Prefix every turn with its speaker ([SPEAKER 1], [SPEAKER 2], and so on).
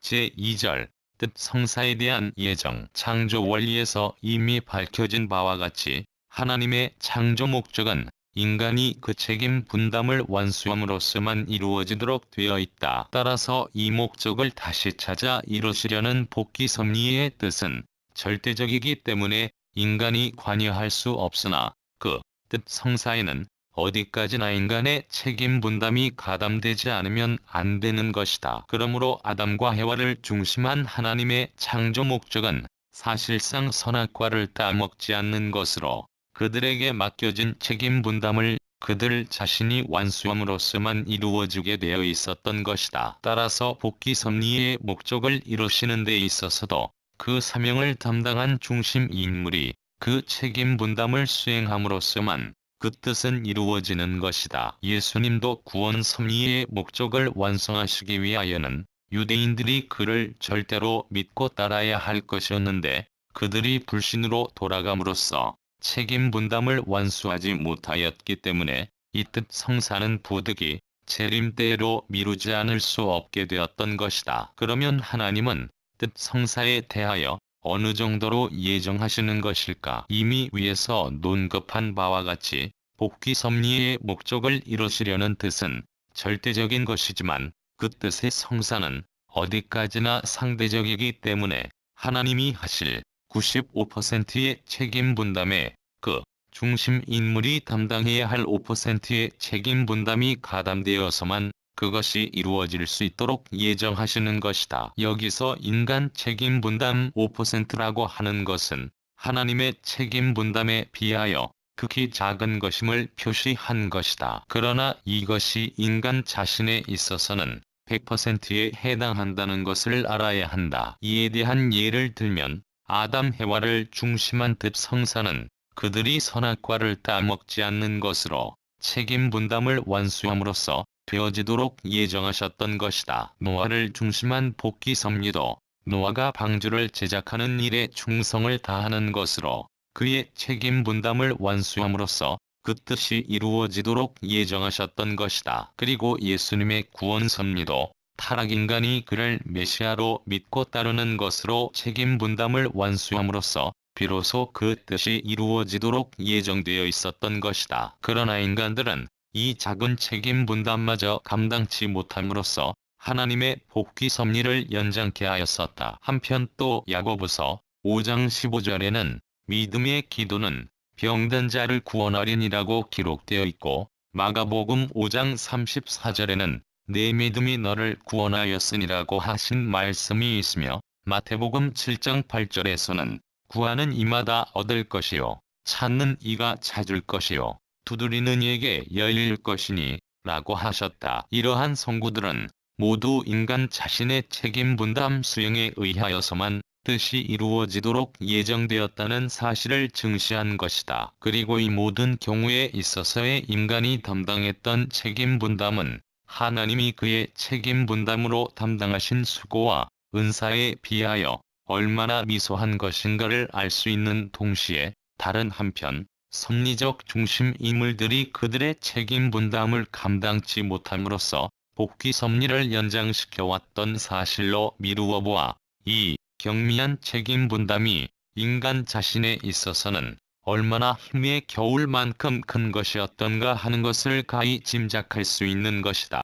[SPEAKER 1] 제2절 뜻 성사에 대한 예정 창조 원리에서 이미 밝혀진 바와 같이 하나님의 창조 목적은 인간이 그 책임 분담을 완수함으로써만 이루어지도록 되어 있다. 따라서 이 목적을 다시 찾아 이루시려는 복귀 섭리의 뜻은 절대적이기 때문에 인간이 관여할 수 없으나 그 뜻 성사에는 어디까지나 인간의 책임 분담이 가담되지 않으면 안 되는 것이다. 그러므로 아담과 해와를 중심한 하나님의 창조 목적은 사실상 선악과를 따먹지 않는 것으로 그들에게 맡겨진 책임 분담을 그들 자신이 완수함으로써만 이루어지게 되어 있었던 것이다. 따라서 복귀 섭리의 목적을 이루시는 데 있어서도 그 사명을 담당한 중심 인물이 그 책임 분담을 수행함으로써만 그 뜻은 이루어지는 것이다. 예수님도 구원 섭리의 목적을 완성하시기 위하여는 유대인들이 그를 절대로 믿고 따라야 할 것이었는데 그들이 불신으로 돌아감으로써 책임 분담을 완수하지 못하였기 때문에 이 뜻 성사는 부득이 재림 때로 미루지 않을 수 없게 되었던 것이다. 그러면 하나님은 뜻 성사에 대하여 어느 정도로 예정하시는 것일까? 이미 위에서 논급한 바와 같이 복귀 섭리의 목적을 이루시려는 뜻은 절대적인 것이지만 그 뜻의 성사는 어디까지나 상대적이기 때문에 하나님이 하실 95%의 책임 분담에 그 중심 인물이 담당해야 할 5%의 책임 분담이 가담되어서만 그것이 이루어질 수 있도록 예정하시는 것이다. 여기서 인간 책임 분담 5%라고 하는 것은 하나님의 책임 분담에 비하여 극히 작은 것임을 표시한 것이다. 그러나 이것이 인간 자신에 있어서는 100%에 해당한다는 것을 알아야 한다. 이에 대한 예를 들면 아담 해와를 중심한 뜻 성사는 그들이 선악과를 따먹지 않는 것으로 책임 분담을 완수함으로써 되어지도록 예정하셨던 것이다. 노아를 중심한 복귀 섭리도 노아가 방주를 제작하는 일에 충성을 다하는 것으로 그의 책임 분담을 완수함으로써 그 뜻이 이루어지도록 예정하셨던 것이다. 그리고 예수님의 구원 섭리도 타락인간이 그를 메시아로 믿고 따르는 것으로 책임 분담을 완수함으로써 비로소 그 뜻이 이루어지도록 예정되어 있었던 것이다. 그러나 인간들은 이 작은 책임 분담마저 감당치 못함으로써 하나님의 복귀 섭리를 연장케 하였었다. 한편 또 야고보서 5장 15절에는 믿음의 기도는 병든 자를 구원하리니라고 기록되어 있고 마가복음 5장 34절에는 내 믿음이 너를 구원하였으니라고 하신 말씀이 있으며 마태복음 7장 8절에서는 구하는 이마다 얻을 것이요 찾는 이가 찾을 것이요 두드리는 이에게 열릴 것이니 라고 하셨다. 이러한 성구들은 모두 인간 자신의 책임 분담 수행에 의하여서만 뜻이 이루어지도록 예정되었다는 사실을 증시한 것이다. 그리고 이 모든 경우에 있어서의 인간이 담당했던 책임 분담은 하나님이 그의 책임 분담으로 담당하신 수고와 은사에 비하여 얼마나 미소한 것인가를 알 수 있는 동시에 다른 한편 섭리적 중심 인물들이 그들의 책임 분담을 감당치 못함으로써 복귀 섭리를 연장시켜 왔던 사실로 미루어 보아 이 경미한 책임 분담이 인간 자신에 있어서는 얼마나 힘에 겨울 만큼 큰 것이었던가 하는 것을 가히 짐작할 수 있는 것이다.